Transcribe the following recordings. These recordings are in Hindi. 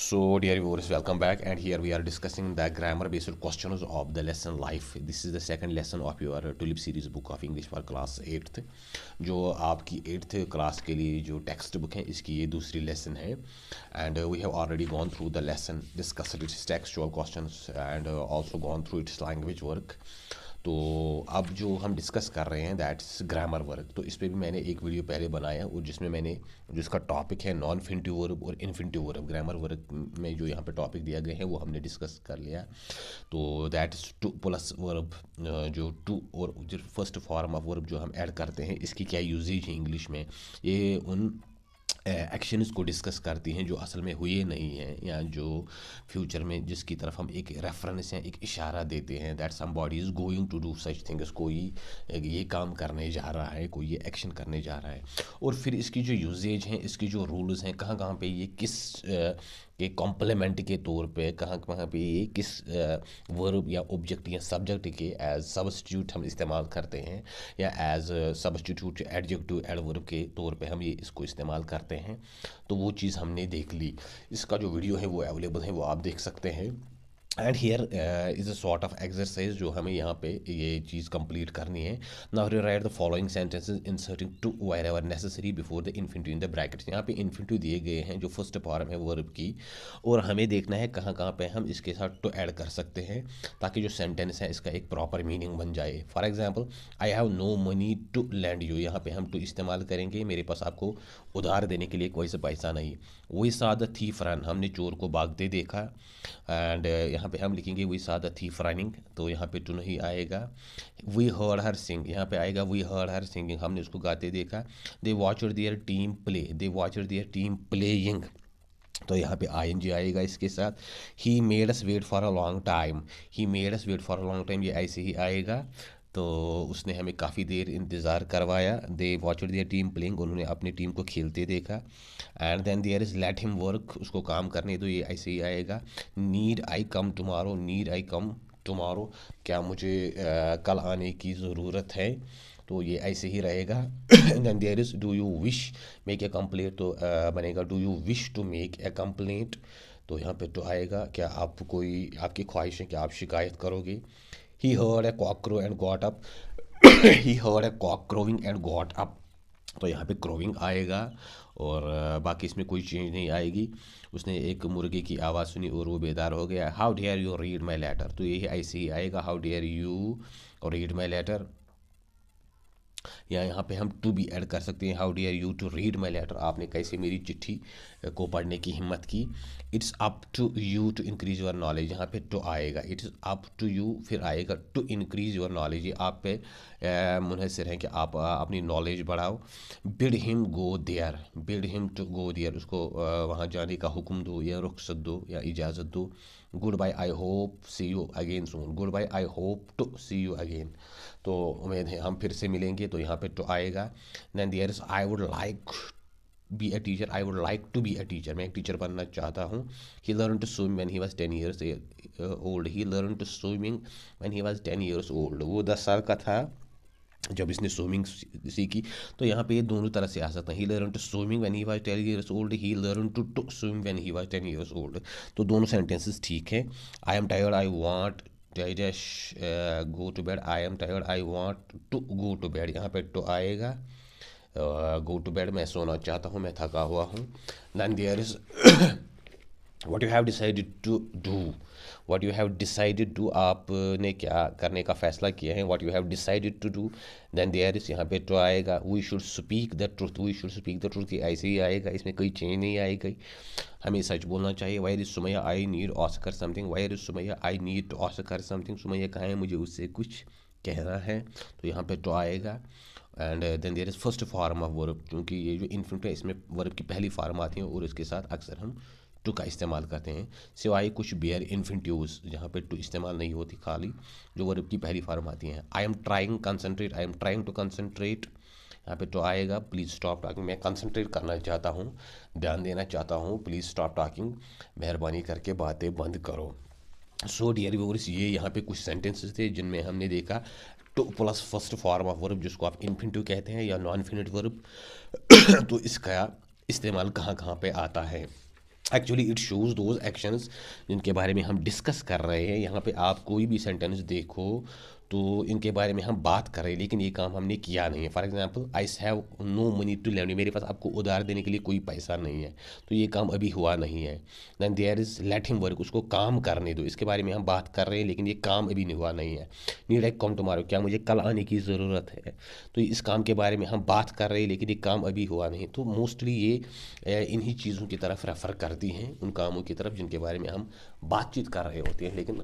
So, dear viewers, welcome back. And here we are discussing the grammar-based questions of the lesson life. This is the second lesson of your Tulip series book of English for class 8th. जो आपकी 8th क्लास के लिए जो टेक्स्ट बुक है इसकी ये दूसरी लेसन है. And we have already gone through the lesson, discussed its textual questions and also gone through its language work. तो अब जो हम डिस्कस कर रहे हैं दैट्स ग्रामर वर्क. तो इस पर भी मैंने एक वीडियो पहले बनाया और जिसमें मैंने जिसका टॉपिक है नॉन फिनिटिव वर्ब और इनफिनिटिव वर्ब. ग्रामर वर्क में जो यहाँ पे टॉपिक दिया गया है वो हमने डिस्कस कर लिया. तो दैट्स टू प्लस वर्ब, जो टू और जो फर्स्ट फॉर्म ऑफ वर्ब जो हम ऐड करते हैं इसकी क्या यूजेज है इंग्लिश में. ये उन एक्शंस को डिस्कस करती हैं जो असल में हुए नहीं हैं या जो फ्यूचर में जिसकी तरफ हम एक रेफरेंस या एक इशारा देते हैं that somebody is going to do such things. कोई ये काम करने जा रहा है, कोई ये एक्शन करने जा रहा है. और फिर इसकी जो यूजेज हैं, इसकी जो रूल्स हैं, कहाँ कहाँ पे ये किस के कॉम्प्लीमेंट के तौर पे कहाँ कहाँ पे ये किस वर्ब या ऑब्जेक्ट या सब्जेक्ट के एज सब्स्टिट्यूट हम इस्तेमाल करते हैं या एज सब्स्टिट्यूट एडजेक्टिव एडवर्ब के तौर पे हम ये इसको इस्तेमाल करते हैं. तो वो चीज़ हमने देख ली. इसका जो वीडियो है वो अवेलेबल है, वो आप देख सकते हैं. And here is a sort of exercise जो हमें यहाँ पे ये चीज़ कंप्लीट करनी है. Now write the following sentences inserting to wherever necessary before the infinitive in the brackets. यहाँ पे इन्फिनिटिव दिए गए हैं जो फर्स्ट फॉर्म है वर्ब की, और हमें देखना है कहाँ कहाँ पे हम इसके साथ टू ऐड कर सकते हैं ताकि जो सेंटेंस है इसका एक प्रॉपर मीनिंग बन जाए. For example, I have no money to lend you. यहाँ पे हम टू इस्तेमाल करेंगे, मेरे पास आपको उधार देने के लिए कोई सा पैसा नहीं. We saw the thief run, हमने चोर को भागते देखा. एंड यहाँ पे हम लिखेंगे we saw the thief running, तो यहाँ पे टू नहीं आएगा. वी हर्ड हर सिंग, यहाँ पे आएगा वी हर्ड हर सिंगिंग, हमने उसको गाते देखा. They watched their team play, they watched their team playing, तो यहाँ पे आई एन जी आएगा इसके साथ. He made us wait for a long time, he made us wait for a long time, ये ऐसे ही आएगा. तो उसने हमें काफ़ी देर इंतज़ार करवाया. They watched their team playing, उन्होंने अपनी टीम को खेलते देखा. And then there is let him work, उसको काम करने दो, ये ऐसे ही आएगा. Need I come tomorrow, need I come tomorrow, क्या मुझे कल आने की ज़रूरत है, तो ये ऐसे ही रहेगा. Then there is do you wish make a complaint, तो बनेगा do you wish to make a complaint, तो यहाँ पे तो आएगा क्या आप कोई आपकी ख्वाहिश है कि आप शिकायत करोगे. He heard a cock crow and got up, he heard a cock crowing and got up, तो यहाँ पे क्रोविंग आएगा. और बाकी इसमें कोई चेंज नहीं आएगी. उसने एक मुर्गे की आवाज़ सुनी और वो बेदार हो गया. How dare you read my letter, तो ये ऐसे ही आएगा how dare you read my letter. या यहाँ पे हम टू भी ऐड कर सकते हैं. How dare you to read my letter, आपने कैसे मेरी चिट्ठी को पढ़ने की हिम्मत की. It's up to you to increase your knowledge, यहाँ पे टू आएगा. इट्स अप टू यू, फिर आएगा टू इंक्रीज योर नॉलेज, ये आप पे मुनहसर है कि आप अपनी नॉलेज बढ़ाओ. Bid him go there, bid him to go there, उसको वहाँ जाने का हुक्म दो या रुख्सत दो या इजाज़त दो. Goodbye I hope see you again soon, goodbye I hope to see you again, तो उम्मीद है हम फिर से मिलेंगे, तो यहाँ पे तो आएगा. Then there is I would like be a teacher, I would like to be a teacher, मैं एक टीचर बनना चाहता हूँ. He learn to swim when he was 10 years old, he learn to swimming when he was 10 years old, वो 10 साल का था जब इसने स्विमिंग सीखी. तो यहाँ पे ये दोनों तरह से आ सकता है. He learn to swimming when he was 10 years old, he learn to swim when he was 10 years old, तो दोनों सेंटेंसेस ठीक है. I am tired I want dash go to bed, I am tired I want to go to bed, यहाँ पे तो आएगा गो टू बेड, मैं सोना चाहता हूँ, मैं थका हुआ हूँ. Then there is what you have decided to do, what you have decided to, आपने क्या करने का फैसला किया है. What you have decided to do. Then there is, यहाँ पे तो आएगा we should speak the truth, we should speak the truth, ऐसे ही आएगा, इसमें कोई चेंज नहीं आएगी, हमें सच बोलना चाहिए. Where is Sumaiya I need ask her something, where is Sumaiya I need to ask her something, Sumaiya कहाँ है, मुझे उससे कुछ कहना है, तो यहाँ पे तो आएगा. And then there is first form of verb, क्योंकि ये जो इन्फिनिट है इसमें वर्ब की पहली फॉर्म आती है और इसके साथ अक्सर हम टू का इस्तेमाल करते हैं, सिवाय कुछ बेयर इन्फिनिटिव्स जहाँ पे टू इस्तेमाल नहीं होती, खाली जो वर्ब की पहली फॉर्म आती हैं. I am trying concentrate, I am trying to concentrate, यहाँ पे तो आएगा प्लीज़ स्टॉप टॉकिंग, मैं कंसनट्रेट करना चाहता हूँ, ध्यान देना चाहता हूँ. प्लीज़ स्टॉप टॉकिंग, मेहरबानी करके बातें बंद करो. सो डियर व्यूअर्स, ये यहाँ पे कुछ सेंटेंसेस थे जिनमें हमने देखा two plus first form of verb जिसको आप इन्फिनिटिव कहते हैं या नॉन इन्फिनिट वर्ब, तो इसका इस्तेमाल कहाँ कहाँ पे आता है. Actually it shows those actions जिनके बारे में हम डिस्कस कर रहे हैं। यहाँ पे आप कोई भी सेंटेंस देखो तो इनके बारे में हम बात कर रहे हैं, लेकिन ये काम हमने किया नहीं है। For example, I have no money to lend, मेरे पास आपको उधार देने के लिए कोई पैसा नहीं है, तो ये काम अभी हुआ नहीं है। Then there is let him work, उसको काम करने दो, इसके बारे में हम बात कर रहे हैं लेकिन ये काम अभी नहीं हुआ नहीं है। नीड आई कम टुमारो, क्या मुझे कल आने की ज़रूरत है, तो इस काम के बारे में हम बात कर रहे हैं लेकिन ये काम अभी हुआ नहीं। तो मोस्टली ये इन्हीं चीज़ों की तरफ रेफ़र करती हैं, उन कामों की तरफ जिनके बारे में हम बातचीत कर रहे होते हैं, लेकिन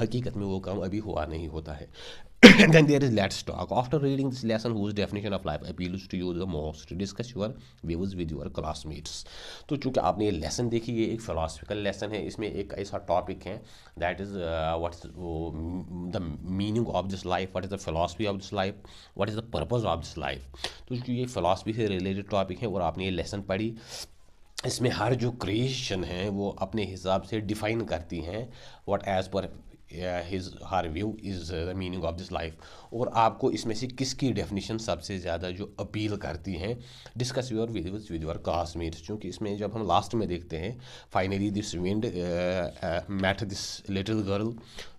हकीकत में वो काम अभी हुआ नहीं होता है। Then there is let's talk. After reading this lesson, whose definition of life appeals to you the most? Discuss your views with your classmates. तो चूँकि आपने ये लेसन देखी, ये एक फिलोसफिकल लेसन है, इसमें एक ऐसा टॉपिक है that is what's the meaning of this life, what is the philosophy of this life, what is the purpose of this life. तो ये फिलोसफी से रिलेटेड टॉपिक है और आपने ये लेसन पढ़ी। इसमें हर जो क्रिएशन है वो अपने हिसाब से डिफ़ाइन करती हैं what as per his her view is the meaning of this life, और आपको इसमें से किसकी डेफिनेशन सबसे ज़्यादा जो अपील करती हैं। Discuss your views with your classmates, क्योंकि इसमें जब हम लास्ट में देखते हैं finally this wind met this little girl,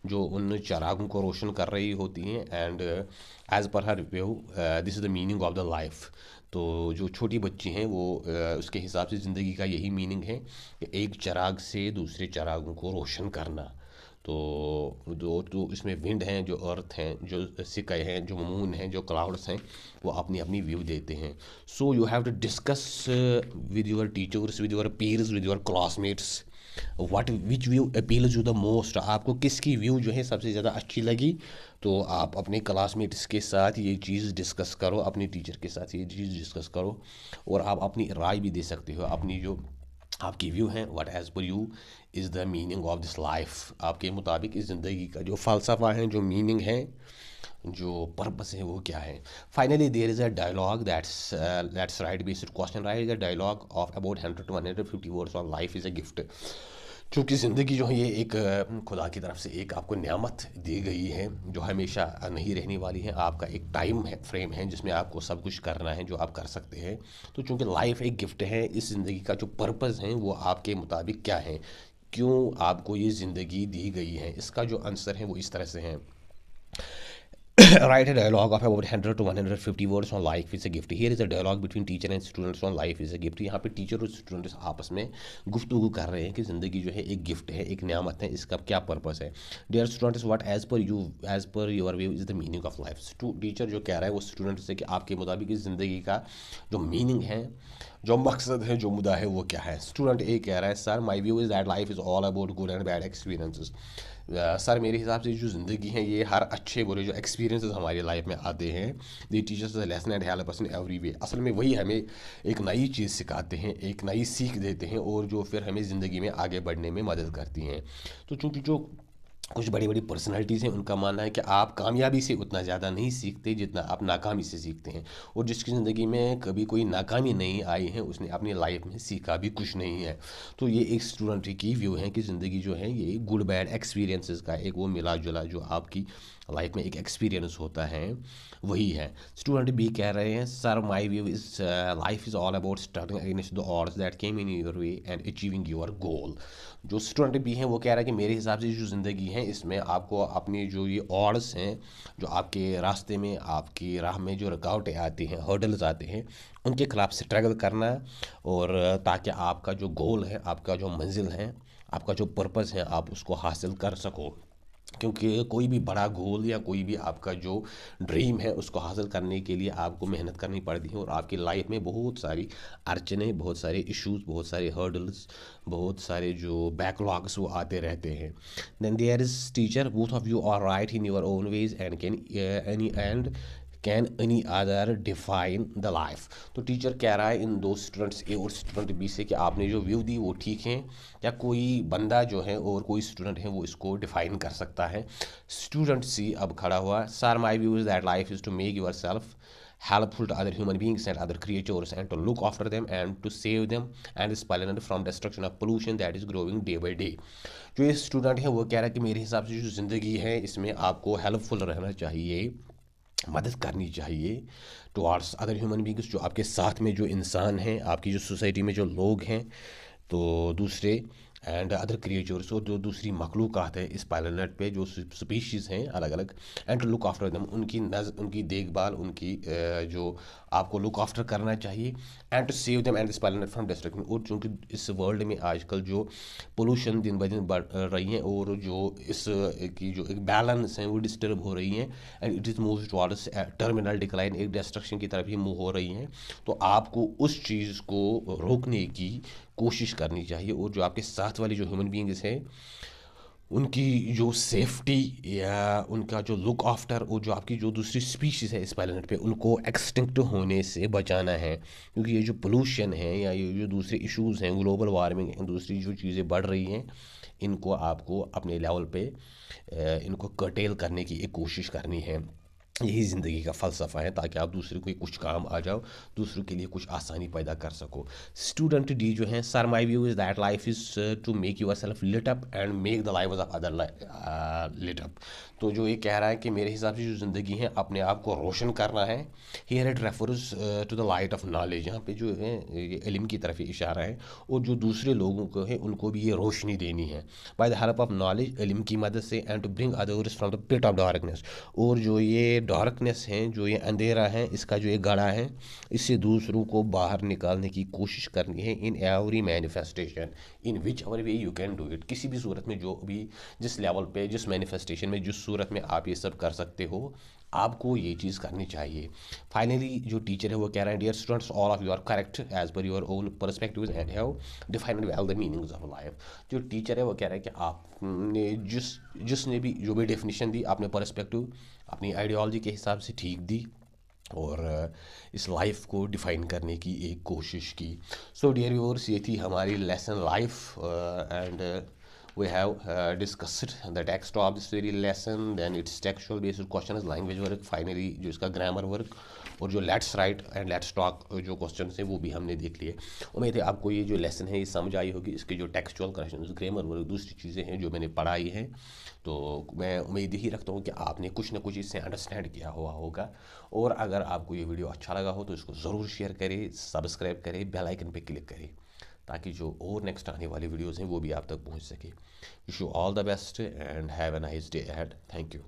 जो उन चरागों को रोशन कर रही होती हैं, and as per her view this is the meaning of the life. तो जो छोटी बच्ची हैं वो उसके हिसाब से ज़िंदगी का यही मीनिंग है कि एक चराग से दूसरे चरागों को रोशन करना। तो इसमें विंड हैं, जो अर्थ हैं, जो सिकाई हैं, जो मून हैं, जो क्लाउड्स हैं, वो अपनी अपनी व्यू देते हैं। So you have to discuss with your teachers, with your peers, with your classmates what which view appeals you the most. आपको किसकी व्यू जो है सबसे ज़्यादा अच्छी लगी, तो आप अपने क्लासमेट्स के साथ ये चीज़ डिस्कस करो, अपने टीचर के साथ ये चीज़ डिस्कस करो, और आप अपनी राय भी दे सकते हो। अपनी जो आपकी व्यू है, what as per you is the meaning of this life, आपके मुताबिक इस ज़िंदगी का जो फ़लसफ़ा है, जो मीनिंग है, जो पर्पस है, वो क्या है। Finally there is a dialogue that's write based question, write is a dialogue of about 100 to 150 words on life is a gift. चूँकि ज़िंदगी जो है ये एक खुदा की तरफ से एक आपको नेमत दी गई है जो हमेशा नहीं रहने वाली है। आपका एक टाइम है, फ्रेम है, जिसमें आपको सब कुछ करना है जो आप कर सकते हैं। तो चूँकि लाइफ एक गिफ्ट है, इस ज़िंदगी का जो पर्पज़ है वो आपके मुताबिक क्या है, क्यों आपको ये ज़िंदगी दी गई है, इसका जो आंसर है वो इस तरह से है। Write a dialogue of about 100 to 150 words on life is a gift. Here is a dialogue between teacher and students on life is a gift. यहाँ पे टीचर और स्टूडेंट्स आपस में गुफ्तगू कर रहे हैं कि ज़िंदगी जो है एक गिफ्ट है, एक नियामत है, इसका क्या पर्पस है। Dear students, what as per your view is the meaning of life. Teacher जो कह रहा है वो स्टूडेंट से कि आपके मुताबिक इस ज़िंदगी का जो मीनिंग है, जो मकसद है, जो मुद्दा है, वो क्या है। स्टूडेंट ए कह रहा है, sir my view is that life is all about good and bad experiences. Sir मेरे हिसाब से जो ज़िंदगी है ये हर अच्छे बुरे जो एक्सपीरियंसेस हमारी लाइफ में आते हैं, they teachers the lesson and help us in every way. असल में वही हमें एक नई चीज़ सिखाते हैं, एक नई सीख देते हैं, और जो फिर हमें ज़िंदगी में आगे बढ़ने में मदद करती हैं। तो चूँकि जो कुछ बड़ी बड़ी पर्सनालिटीज़ हैं, उनका मानना है कि आप कामयाबी से उतना ज़्यादा नहीं सीखते जितना आप नाकामी से सीखते हैं, और जिसकी ज़िंदगी में कभी कोई नाकामी नहीं आई है उसने अपनी लाइफ में सीखा भी कुछ नहीं है। तो ये एक स्टूडेंट की व्यू है कि ज़िंदगी जो है ये गुड बैड एक्सपीरियंसेस का एक वो मिला जुला जो आपकी लाइफ में एक एक्सपीरियंस होता है, वही है। स्टूडेंट बी कह रहे हैं, sir my view is life is all about starting against the odds that came in your way and achieving your goal. जो स्टूडेंट बी हैं वो कह रहा है कि मेरे हिसाब से जो ज़िंदगी है इसमें आपको अपनी जो ये ऑड्स हैं, जो आपके रास्ते में, आपकी राह में जो रुकावटें आती हैं, हर्डल्स आते हैं, उनके खिलाफ स्ट्रगल करना, और ताकि आपका जो गोल है, आपका जो मंजिल है, आपका जो पर्पज़ है, आप उसको हासिल कर सको। क्योंकि कोई भी बड़ा गोल या कोई भी आपका जो ड्रीम है उसको हासिल करने के लिए आपको मेहनत करनी पड़ती है, और आपकी लाइफ में बहुत सारी अड़चनें, बहुत सारे इश्यूज, बहुत सारे हर्डल्स, बहुत सारे जो बैकलॉग्स वो आते रहते हैं। Then there is teacher, both of you are right in your own ways and can any other define the life. तो टीचर कह रहा है इन दो स्टूडेंट्स ए और स्टूडेंट बी से कि आपने जो व्यू दी वो ठीक है, या कोई बंदा जो है और कोई स्टूडेंट है वो इसको डिफाइन कर सकता है। स्टूडेंट सी अब खड़ा हुआ, sir my view is that life is to make yourself helpful to other human beings and other creatures and to look after them and to save them and is planet from destruction of pollution that is growing day by day। जो ये स्टूडेंट है वो कह रहा है कि मेरे हिसाब से जो ज़िंदगी है इसमें आपको हेल्पफुल रहना चाहिए, मदद करनी चाहिए टुवार्ड्स अदर ह्यूमन बींग्स, जो आपके साथ में जो इंसान हैं, आपकी जो सोसाइटी में जो लोग हैं, तो दूसरे एंड अदर क्रिएचर्स, और जो दूसरी मखलूक़ात है इस प्लैनेट पे, जो स्पीशीज़ हैं अलग अलग, एंड टू लुक आफ्टर दम, उनकी देखभाल, उनकी जो आपको लुक आफ्टर करना चाहिए, and to save them and this planet from destruction. और चूँकि इस वर्ल्ड में आजकल जो पोल्यूशन दिन ब दिन बढ़ रही है, और जो इस की जो एक बैलेंस है वो डिस्टर्ब हो रही हैं, and it is move towards terminal decline, एक डिस्ट्रक्शन की तरफ ही मूव हो रही हैं। तो आपको उस चीज़ को रोकने की कोशिश करनी चाहिए, और जो आपके साथ वाली जो ह्यूमन बींग्स हैं उनकी जो सेफ्टी या उनका जो लुक आफ्टर, और जो आपकी जो दूसरी स्पीशीज़ है इस प्लैनेट पे, उनको एक्सटिंक्ट होने से बचाना है। क्योंकि ये जो पोल्यूशन है या ये जो दूसरे इश्यूज़ हैं, ग्लोबल वार्मिंग है, दूसरी जो चीज़ें बढ़ रही हैं, इनको आपको अपने लेवल पे इनको कर्टेल करने की एक कोशिश करनी है। यही ज़िंदगी का फ़लसफ़ा है, ताकि आप दूसरे को कुछ काम आ जाओ, दूसरों के लिए कुछ आसानी पैदा कर सको। स्टूडेंट डी जो है, sir my view is that life is to make yourself lit up and make the life of other lit up. तो जो ये कह रहा है कि मेरे हिसाब से जो ज़िंदगी है अपने आप को रोशन करना है। Here it refers to the light of knowledge, यहाँ पे जो है ये इल्म की तरफ इशारा है, और जो दूसरे लोगों को है उनको भी ये रोशनी देनी है by the help of knowledge, इल्म की मदद से, and to bring others from the pit of darkness. और जो ये डार्कनेस है, जो ये अंधेरा है, इसका जो ये गड़ा है, इससे दूसरों को बाहर निकालने की कोशिश करनी है in every manifestation, in which ever way you can do it. किसी भी सूरत में, जो भी जिस लेवल पे, जिस मैनिफेस्टेशन में, जिस सूरत में आप ये सब कर सकते हो, आपको ये चीज़ करनी चाहिए। फाइनली जो टीचर है वो कह रहा है, dear students, all of you are correct as per your own perspectives and have defined well the meanings of life. जो टीचर है वो कह रहा है कि आपने जिसने भी जो भी डेफिनेशन दी, आपने पर्सपेक्टिव अपनी आइडियोलॉजी के हिसाब से ठीक दी, और इस लाइफ को डिफ़ाइन करने की एक कोशिश की। सो डियर व्यूअर्स, ये थी हमारी lesson life, and we have discussed the text of this very lesson, then its textual based question is language work, finally जो इसका grammar work, और जो let's write and let's talk जो क्वेश्चन हैं वो भी हमने देख लिए। उम्मीद है आपको ये जो लेसन है ये समझ आई होगी। इसके जो टेक्सचुअल क्वेश्चन, ग्रामर वर्क, दूसरी चीज़ें हैं जो मैंने पढ़ाई हैं, तो मैं उम्मीद ही रखता हूँ कि आपने कुछ ना कुछ इससे अंडरस्टैंड किया हुआ होगा। और अगर आपको ये वीडियो अच्छा लगा हो तो इसको ज़रूर शेयर करें, सब्सक्राइब करें, बेल आइकन पे क्लिक करें, ताकि जो और नेक्स्ट आने वाली वीडियोज़ हैं वो भी आप तक पहुँच सके। Wish you all the best and have a nice day ahead. Thank you.